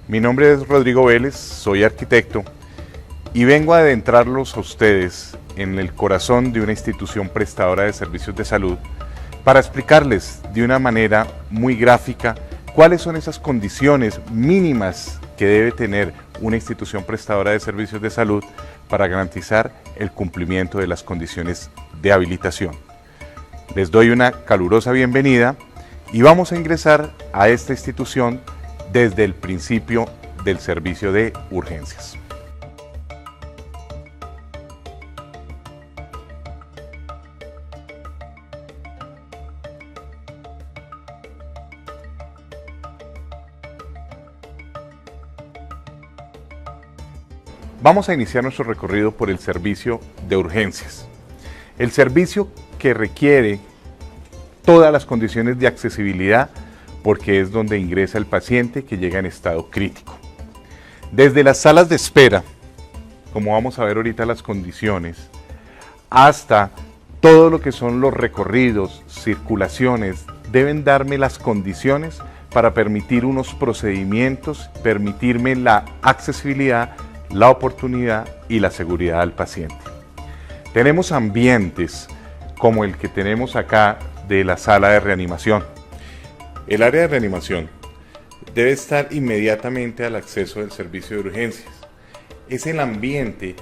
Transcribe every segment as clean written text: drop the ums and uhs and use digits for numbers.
Mi nombre es Rodrigo Vélez, soy arquitecto y vengo a adentrarlos a ustedes en el corazón de una institución prestadora de servicios de salud para explicarles de una manera muy gráfica cuáles son esas condiciones mínimas que debe tener una institución prestadora de servicios de salud para garantizar el cumplimiento de las condiciones de habilitación. Les doy una calurosa bienvenida y vamos a ingresar a esta institución desde el principio del servicio de urgencias. Vamos a iniciar nuestro recorrido por el servicio de urgencias. El servicio que requiere todas las condiciones de accesibilidad porque es donde ingresa el paciente que llega en estado crítico. Desde las salas de espera, como vamos a ver ahorita las condiciones, hasta todo lo que son los recorridos, circulaciones, deben darme las condiciones para permitir unos procedimientos, permitirme la accesibilidad, la oportunidad y la seguridad al paciente. Tenemos ambientes como el que tenemos acá de la sala de reanimación. El área de reanimación debe estar inmediatamente al acceso del servicio de urgencias. Es el ambiente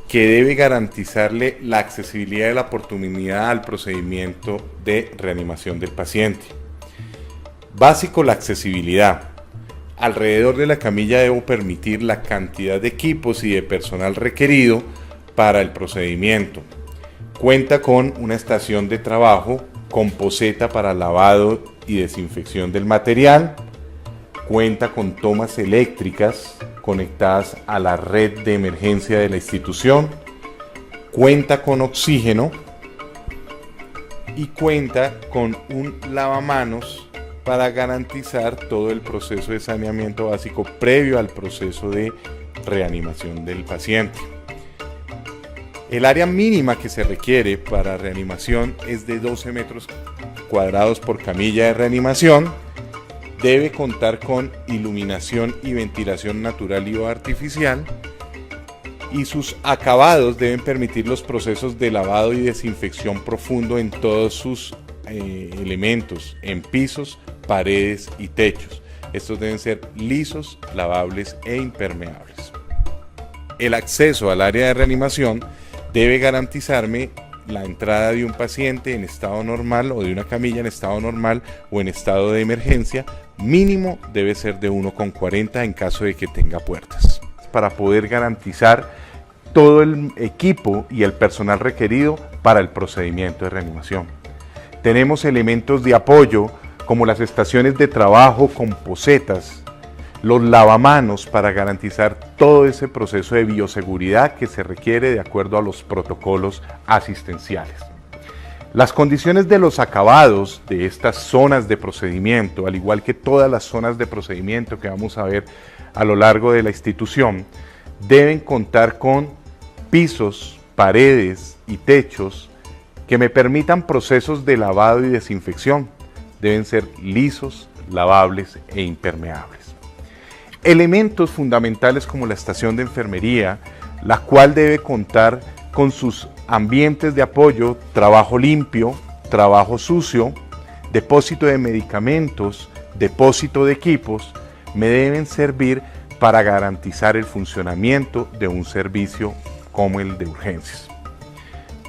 que debe garantizarle la accesibilidad y la oportunidad al procedimiento de reanimación del paciente. Básico, la accesibilidad. Alrededor de la camilla debo permitir la cantidad de equipos y de personal requerido para el procedimiento. Cuenta con una estación de trabajo con poceta para lavado y desinfección del material. Cuenta con tomas eléctricas conectadas a la red de emergencia de la institución. Cuenta con oxígeno y cuenta con un lavamanos para garantizar todo el proceso de saneamiento básico previo al proceso de reanimación del paciente. El área mínima que se requiere para reanimación es de 12 metros cuadrados por camilla de reanimación. Debe contar con iluminación y ventilación natural y o artificial. Y sus acabados deben permitir los procesos de lavado y desinfección profundo en todos sus elementos, en pisos, paredes y techos. Estos deben ser lisos, lavables e impermeables. El acceso al área de reanimación debe garantizarme la entrada de un paciente en estado normal o de una camilla en estado normal o en estado de emergencia. Mínimo debe ser de 1,40 en caso de que tenga puertas. Para poder garantizar todo el equipo y el personal requerido para el procedimiento de reanimación. Tenemos elementos de apoyo como las estaciones de trabajo con pocetas, los lavamanos para garantizar todo ese proceso de bioseguridad que se requiere de acuerdo a los protocolos asistenciales. Las condiciones de los acabados de estas zonas de procedimiento, al igual que todas las zonas de procedimiento que vamos a ver a lo largo de la institución, deben contar con pisos, paredes y techos que me permitan procesos de lavado y desinfección. Deben ser lisos, lavables e impermeables. Elementos fundamentales como la estación de enfermería, la cual debe contar con sus ambientes de apoyo, trabajo limpio, trabajo sucio, depósito de medicamentos, depósito de equipos, me deben servir para garantizar el funcionamiento de un servicio como el de urgencias.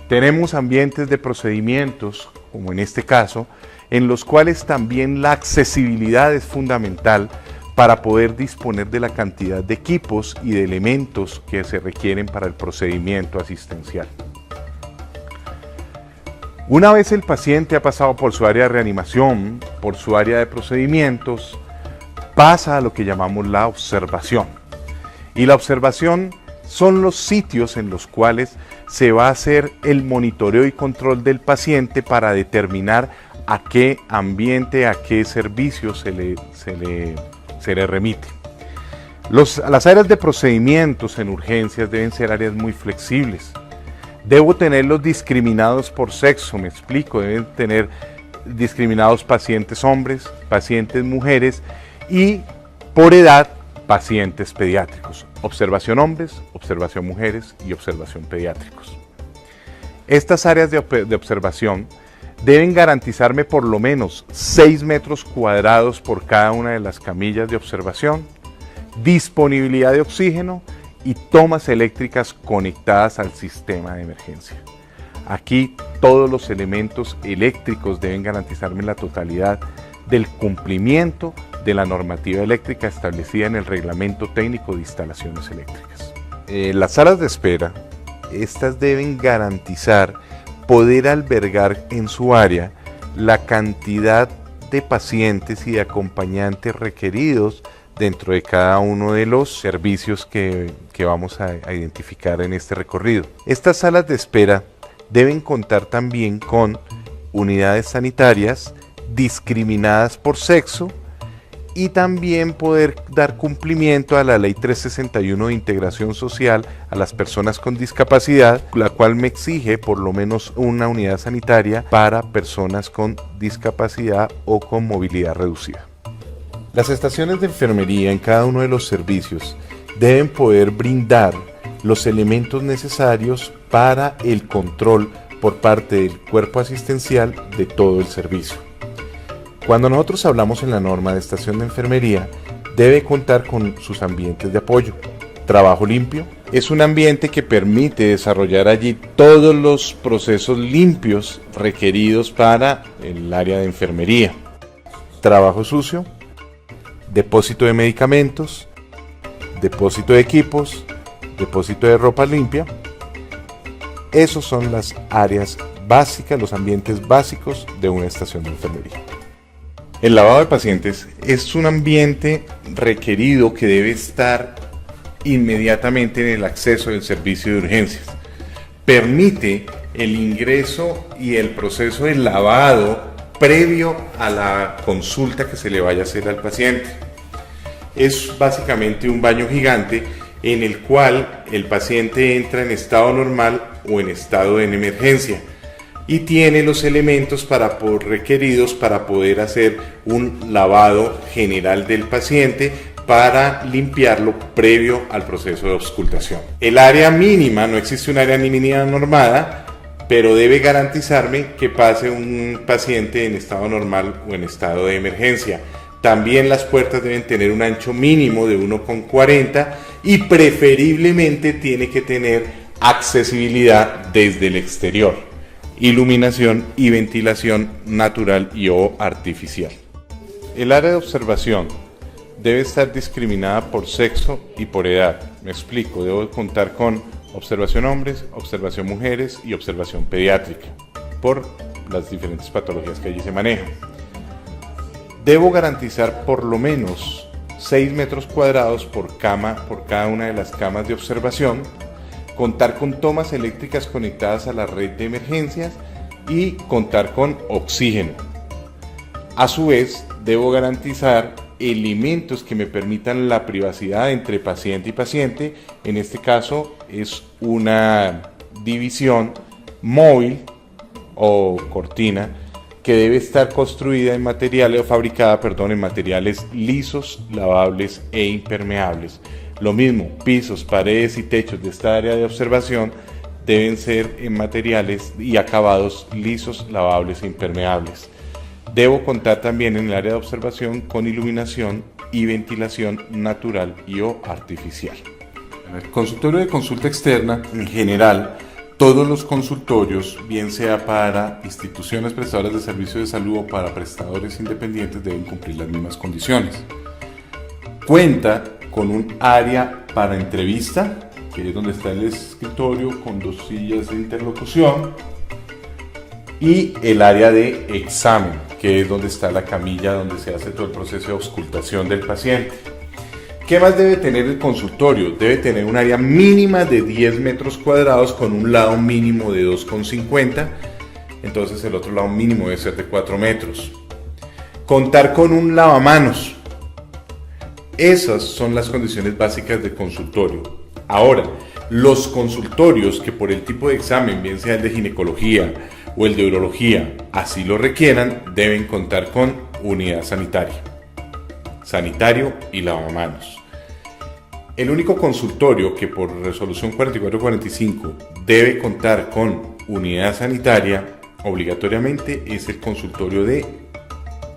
Tenemos ambientes de procedimientos, como en este caso, en los cuales también la accesibilidad es fundamental para poder disponer de la cantidad de equipos y de elementos que se requieren para el procedimiento asistencial. Una vez el paciente ha pasado por su área de reanimación, por su área de procedimientos, pasa a lo que llamamos la observación. Y la observación son los sitios en los cuales se va a hacer el monitoreo y control del paciente para determinar a qué ambiente, a qué servicio se le remite. Las áreas de procedimientos en urgencias deben ser áreas muy flexibles. Debo tenerlos discriminados por sexo, me explico, deben tener discriminados pacientes hombres, pacientes mujeres y por edad pacientes pediátricos. Observación hombres, observación mujeres y observación pediátricos. Estas áreas de observación deben garantizarme por lo menos 6 metros cuadrados por cada una de las camillas de observación, disponibilidad de oxígeno y tomas eléctricas conectadas al sistema de emergencia. Aquí todos los elementos eléctricos deben garantizarme la totalidad del cumplimiento de la normativa eléctrica establecida en el Reglamento Técnico de Instalaciones Eléctricas. Las salas de espera, estas deben garantizar poder albergar en su área la cantidad de pacientes y de acompañantes requeridos dentro de cada uno de los servicios que vamos a identificar en este recorrido. Estas salas de espera deben contar también con unidades sanitarias discriminadas por sexo y también poder dar cumplimiento a la Ley 361 de Integración Social a las personas con discapacidad, la cual me exige por lo menos una unidad sanitaria para personas con discapacidad o con movilidad reducida. Las estaciones de enfermería en cada uno de los servicios deben poder brindar los elementos necesarios para el control por parte del cuerpo asistencial de todo el servicio. Cuando nosotros hablamos en la norma de estación de enfermería, debe contar con sus ambientes de apoyo. Trabajo limpio es un ambiente que permite desarrollar allí todos los procesos limpios requeridos para el área de enfermería. Trabajo sucio, depósito de medicamentos, depósito de equipos, depósito de ropa limpia. Esos son las áreas básicas, los ambientes básicos de una estación de enfermería. El lavado de pacientes es un ambiente requerido que debe estar inmediatamente en el acceso del servicio de urgencias. Permite el ingreso y el proceso de lavado previo a la consulta que se le vaya a hacer al paciente. Es básicamente un baño gigante en el cual el paciente entra en estado normal o en estado de emergencia y tiene los elementos requeridos para poder hacer un lavado general del paciente para limpiarlo previo al proceso de auscultación. El área mínima, no existe un área mínima normada, pero debe garantizarme que pase un paciente en estado normal o en estado de emergencia. También las puertas deben tener un ancho mínimo de 1,40 y preferiblemente tiene que tener accesibilidad desde el exterior, iluminación y ventilación natural y o artificial. El área de observación debe estar discriminada por sexo y por edad. Me explico, debo contar con observación hombres, observación mujeres y observación pediátrica por las diferentes patologías que allí se manejan. Debo garantizar por lo menos 6 metros cuadrados por cama por cada una de las camas de observación, contar con tomas eléctricas conectadas a la red de emergencias y contar con oxígeno. A su vez, debo garantizar elementos que me permitan la privacidad entre paciente y paciente. En este caso es una división móvil o cortina que debe estar construida en materiales o fabricada, en materiales lisos, lavables e impermeables. Lo mismo, pisos, paredes y techos de esta área de observación deben ser en materiales y acabados lisos, lavables e impermeables. Debo contar también en el área de observación con iluminación y ventilación natural y o artificial. En el consultorio de consulta externa, en general, todos los consultorios, bien sea para instituciones prestadoras de servicios de salud o para prestadores independientes, deben cumplir las mismas condiciones. Cuenta con un área para entrevista, que es donde está el escritorio con 2 sillas de interlocución, y el área de examen, que es donde está la camilla donde se hace todo el proceso de auscultación del paciente. ¿Qué más debe tener el consultorio? Debe tener un área mínima de 10 metros cuadrados con un lado mínimo de 2,50, entonces el otro lado mínimo debe ser de 4 metros. Contar con un lavamanos. Esas son las condiciones básicas del consultorio. Ahora, los consultorios que por el tipo de examen, bien sea el de ginecología o el de urología, así lo requieran, deben contar con unidad sanitaria, sanitario y lavamanos. El único consultorio que por resolución 4445 debe contar con unidad sanitaria obligatoriamente es el consultorio de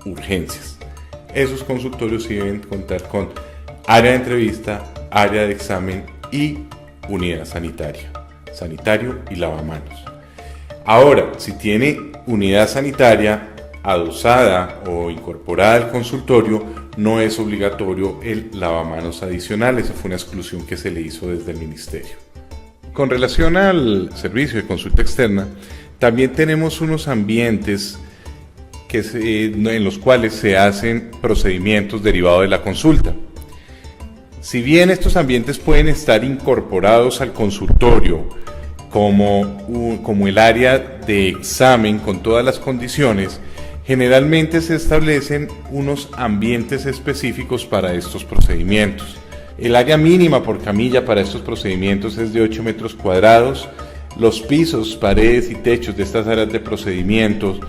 urgencias. Esos consultorios sí deben contar con área de entrevista, área de examen y unidad sanitaria, sanitario y lavamanos. Ahora, si tiene unidad sanitaria adosada o incorporada al consultorio, no es obligatorio el lavamanos adicional. Esa fue una exclusión que se le hizo desde el ministerio. Con relación al servicio de consulta externa, también tenemos unos ambientes en los cuales se hacen procedimientos derivados de la consulta. Si bien estos ambientes pueden estar incorporados al consultorio como el área de examen con todas las condiciones, generalmente se establecen unos ambientes específicos para estos procedimientos. El área mínima por camilla para estos procedimientos es de 8 metros cuadrados. Los pisos, paredes y techos de estas áreas de procedimientos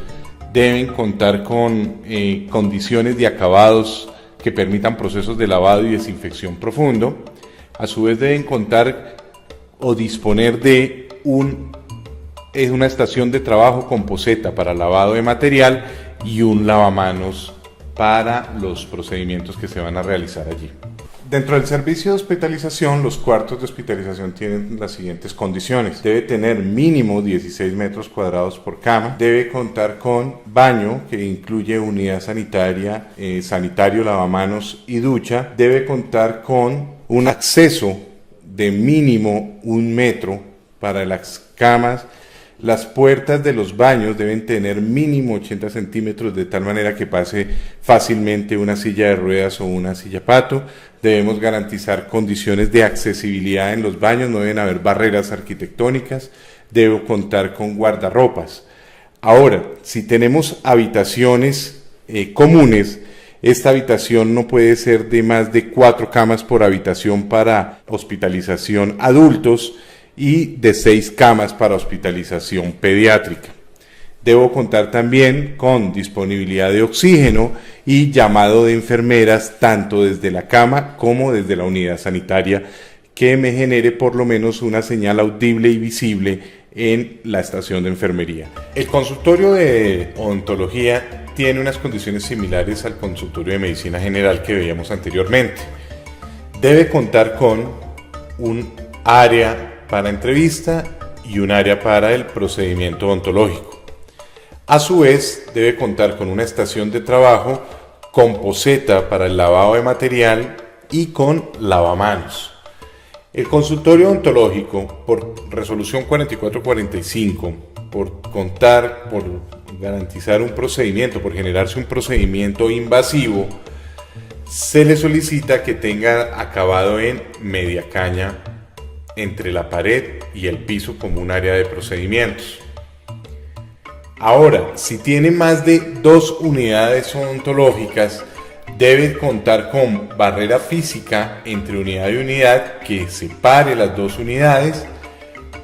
deben contar con condiciones de acabados que permitan procesos de lavado y desinfección profundo. A su vez deben contar o disponer de una estación de trabajo con poceta para lavado de material y un lavamanos para los procedimientos que se van a realizar allí. Dentro del servicio de hospitalización, los cuartos de hospitalización tienen las siguientes condiciones. Debe tener mínimo 16 metros cuadrados por cama, debe contar con baño que incluye unidad sanitaria, sanitario, lavamanos y ducha, debe contar con un acceso de mínimo 1 metro para las camas. Las puertas de los baños deben tener mínimo 80 centímetros de tal manera que pase fácilmente una silla de ruedas o una silla pato. Debemos garantizar condiciones de accesibilidad en los baños, no deben haber barreras arquitectónicas, debo contar con guardarropas. Ahora, si tenemos habitaciones comunes, esta habitación no puede ser de más de 4 camas por habitación para hospitalización adultos y de 6 camas para hospitalización pediátrica. Debo contar también con disponibilidad de oxígeno y llamado de enfermeras tanto desde la cama como desde la unidad sanitaria que me genere por lo menos una señal audible y visible en la estación de enfermería. El consultorio de odontología tiene unas condiciones similares al consultorio de medicina general que veíamos anteriormente. Debe contar con un área para entrevista y un área para el procedimiento odontológico. A su vez, debe contar con una estación de trabajo con poceta para el lavado de material y con lavamanos. El consultorio odontológico, por resolución 4445, por garantizar un procedimiento, por generarse un procedimiento invasivo, se le solicita que tenga acabado en media caña entre la pared y el piso como un área de procedimientos. Ahora, si tiene más de 2 unidades odontológicas, debe contar con barrera física entre unidad y unidad que separe las 2 unidades.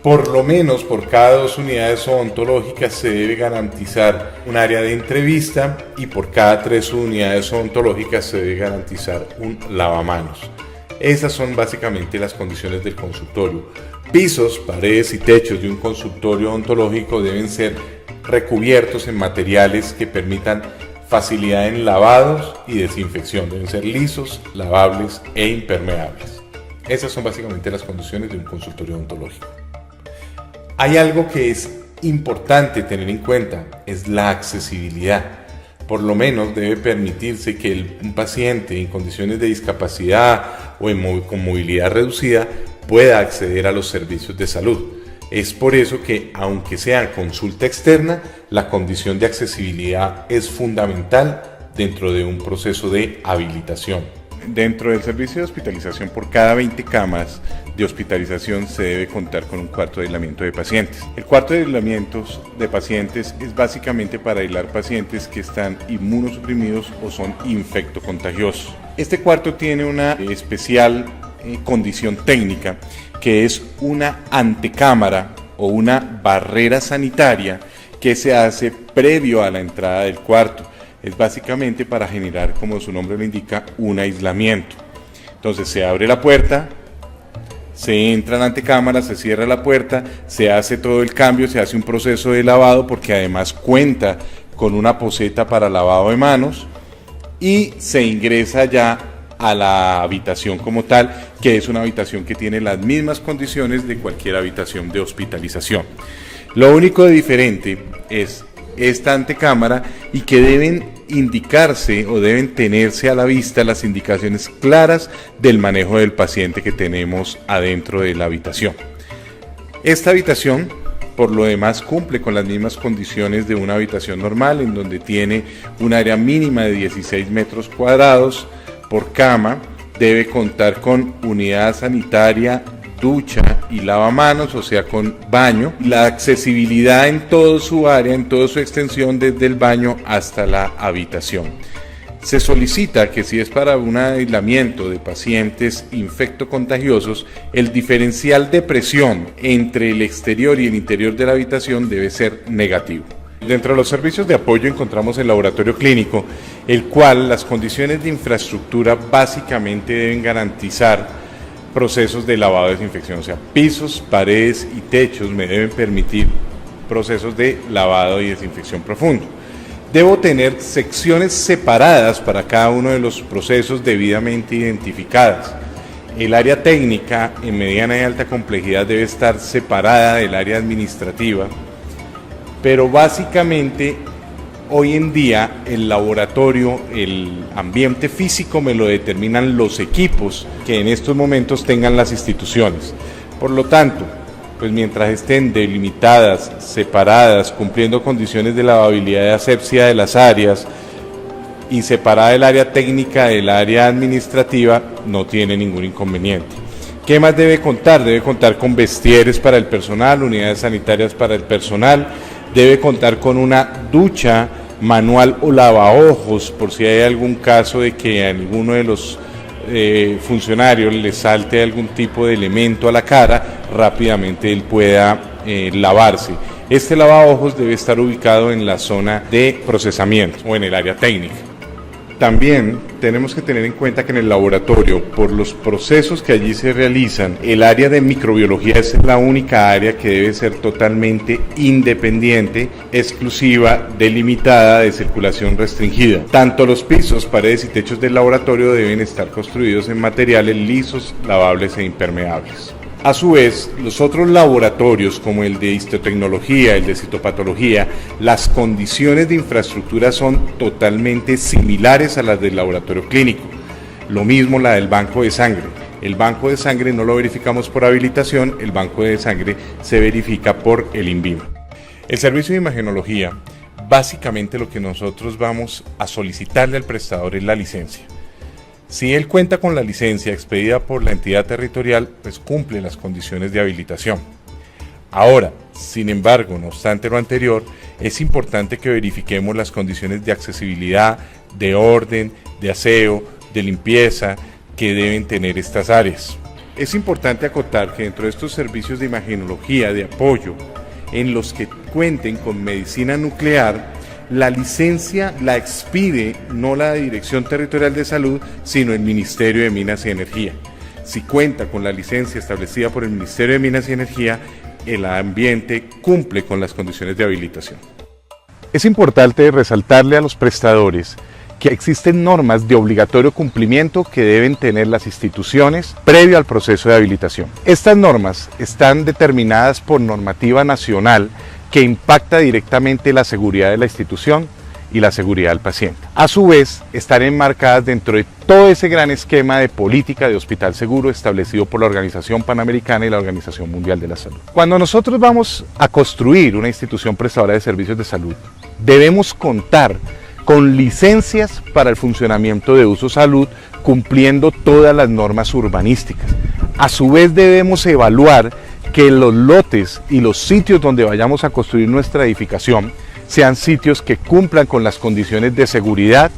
Por lo menos por cada 2 unidades odontológicas se debe garantizar un área de entrevista y por cada 3 unidades odontológicas se debe garantizar un lavamanos. Esas son básicamente las condiciones del consultorio. Pisos, paredes y techos de un consultorio odontológico deben ser recubiertos en materiales que permitan facilidad en lavados y desinfección. Deben ser lisos, lavables e impermeables. Esas son básicamente las condiciones de un consultorio odontológico. Hay algo que es importante tener en cuenta, es la accesibilidad. Por lo menos debe permitirse que un paciente en condiciones de discapacidad o con movilidad reducida pueda acceder a los servicios de salud. Es por eso que, aunque sea consulta externa, la condición de accesibilidad es fundamental dentro de un proceso de habilitación. Dentro del servicio de hospitalización, por cada 20 camas de hospitalización se debe contar con un cuarto de aislamiento de pacientes. El cuarto de aislamiento de pacientes es básicamente para aislar pacientes que están inmunosuprimidos o son infectocontagiosos. Este cuarto tiene una especial condición técnica, que es una antecámara o una barrera sanitaria que se hace previo a la entrada del cuarto. Es básicamente para generar, como su nombre lo indica, un aislamiento. Entonces se abre la puerta, se entra en la antecámara, se cierra la puerta, se hace todo el cambio, se hace un proceso de lavado porque además cuenta con una poceta para lavado de manos y se ingresa ya a la habitación como tal, que es una habitación que tiene las mismas condiciones de cualquier habitación de hospitalización. Lo único de diferente es esta antecámara y que deben indicarse o deben tenerse a la vista las indicaciones claras del manejo del paciente que tenemos adentro de la habitación. Esta habitación, por lo demás, cumple con las mismas condiciones de una habitación normal, en donde tiene un área mínima de 16 metros cuadrados por cama, debe contar con unidad sanitaria, ducha y lavamanos, o sea, con baño, la accesibilidad en toda su área, en toda su extensión, desde el baño hasta la habitación. Se solicita que si es para un aislamiento de pacientes infectocontagiosos, el diferencial de presión entre el exterior y el interior de la habitación debe ser negativo. Dentro de los servicios de apoyo encontramos el laboratorio clínico, el cual las condiciones de infraestructura básicamente deben garantizar procesos de lavado y desinfección, o sea, pisos, paredes y techos me deben permitir procesos de lavado y desinfección profundo. Debo tener secciones separadas para cada uno de los procesos debidamente identificadas. El área técnica en mediana y alta complejidad debe estar separada del área administrativa, pero básicamente hoy en día el laboratorio, el ambiente físico me lo determinan los equipos que en estos momentos tengan las instituciones. Por lo tanto, pues mientras estén delimitadas, separadas, cumpliendo condiciones de lavabilidad y asepsia de las áreas y separada el área técnica del área administrativa, no tiene ningún inconveniente. ¿Qué más debe contar? Debe contar con vestieres para el personal, unidades sanitarias para el personal, debe contar con una ducha manual o lavaojos por si hay algún caso de que a alguno de los funcionarios le salte algún tipo de elemento a la cara, rápidamente él pueda lavarse. Este lavaojos debe estar ubicado en la zona de procesamiento o en el área técnica. También tenemos que tener en cuenta que en el laboratorio, por los procesos que allí se realizan, el área de microbiología es la única área que debe ser totalmente independiente, exclusiva, delimitada, de circulación restringida. Tanto los pisos, paredes y techos del laboratorio deben estar construidos en materiales lisos, lavables e impermeables. A su vez, los otros laboratorios como el de histotecnología, el de citopatología, las condiciones de infraestructura son totalmente similares a las del laboratorio clínico. Lo mismo la del banco de sangre. El banco de sangre no lo verificamos por habilitación, el banco de sangre se verifica por el INVIMA. El servicio de imagenología, básicamente lo que nosotros vamos a solicitarle al prestador es la licencia. Si él cuenta con la licencia expedida por la entidad territorial, pues cumple las condiciones de habilitación. Ahora, sin embargo, no obstante lo anterior, es importante que verifiquemos las condiciones de accesibilidad, de orden, de aseo, de limpieza que deben tener estas áreas. Es importante acotar que dentro de estos servicios de imagenología de apoyo, en los que cuenten con medicina nuclear, la licencia la expide no la Dirección Territorial de Salud, sino el Ministerio de Minas y Energía. Si cuenta con la licencia establecida por el Ministerio de Minas y Energía, el ambiente cumple con las condiciones de habilitación. Es importante resaltarle a los prestadores que existen normas de obligatorio cumplimiento que deben tener las instituciones previo al proceso de habilitación. Estas normas están determinadas por normativa nacional que impacta directamente la seguridad de la institución y la seguridad del paciente. A su vez, están enmarcadas dentro de todo ese gran esquema de política de hospital seguro establecido por la Organización Panamericana y la Organización Mundial de la Salud. Cuando nosotros vamos a construir una institución prestadora de servicios de salud, debemos contar con licencias para el funcionamiento de uso salud, cumpliendo todas las normas urbanísticas. A su vez, debemos evaluar que los lotes y los sitios donde vayamos a construir nuestra edificación sean sitios que cumplan con las condiciones de seguridad,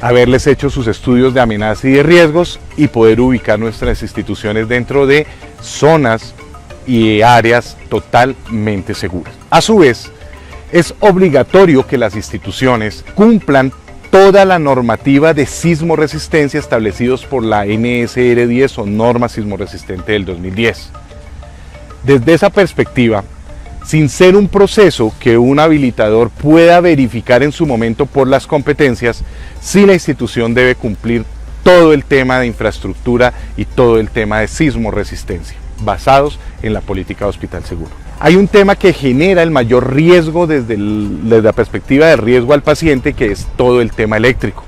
haberles hecho sus estudios de amenaza y de riesgos y poder ubicar nuestras instituciones dentro de zonas y áreas totalmente seguras. A su vez, es obligatorio que las instituciones cumplan toda la normativa de sismo resistencia establecidos por la NSR 10 o norma sismo resistente del 2010. Desde esa perspectiva, sin ser un proceso que un habilitador pueda verificar en su momento por las competencias, sí la institución debe cumplir todo el tema de infraestructura y todo el tema de sismo resistencia, basados en la política de Hospital Seguro. Hay un tema que genera el mayor riesgo desde la perspectiva de riesgo al paciente, que es todo el tema eléctrico.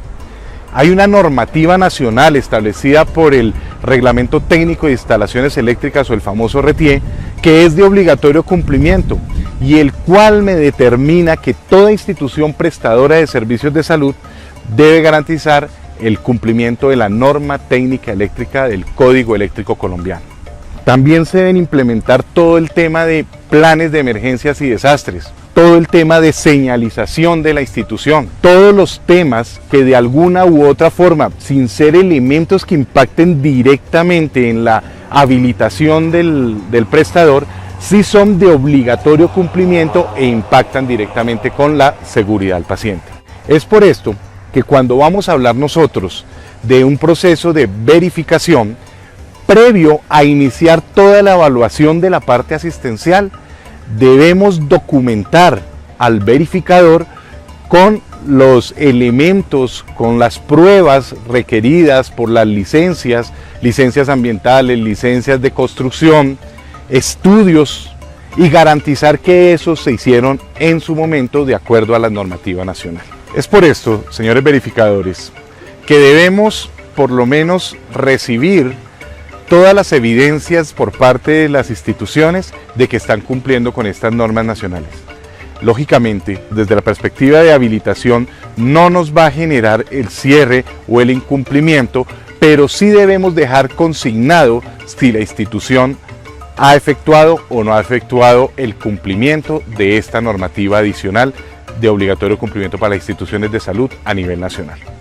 Hay una normativa nacional establecida por el Reglamento Técnico de Instalaciones Eléctricas o el famoso RETIE, que es de obligatorio cumplimiento y el cual me determina que toda institución prestadora de servicios de salud debe garantizar el cumplimiento de la norma técnica eléctrica del Código Eléctrico Colombiano. También se deben implementar todo el tema de planes de emergencias y desastres, todo el tema de señalización de la institución, todos los temas que de alguna u otra forma, sin ser elementos que impacten directamente en la habilitación del prestador, sí son de obligatorio cumplimiento e impactan directamente con la seguridad del paciente. Es por esto que cuando vamos a hablar nosotros de un proceso de verificación, previo a iniciar toda la evaluación de la parte asistencial, debemos documentar al verificador con los elementos, con las pruebas requeridas por las licencias ambientales, licencias de construcción, estudios, y garantizar que esos se hicieron en su momento de acuerdo a la normativa nacional. Es por esto, señores verificadores, que debemos por lo menos recibir todas las evidencias por parte de las instituciones de que están cumpliendo con estas normas nacionales. Lógicamente, desde la perspectiva de habilitación, no nos va a generar el cierre o el incumplimiento, pero sí debemos dejar consignado si la institución ha efectuado o no ha efectuado el cumplimiento de esta normativa adicional de obligatorio cumplimiento para las instituciones de salud a nivel nacional.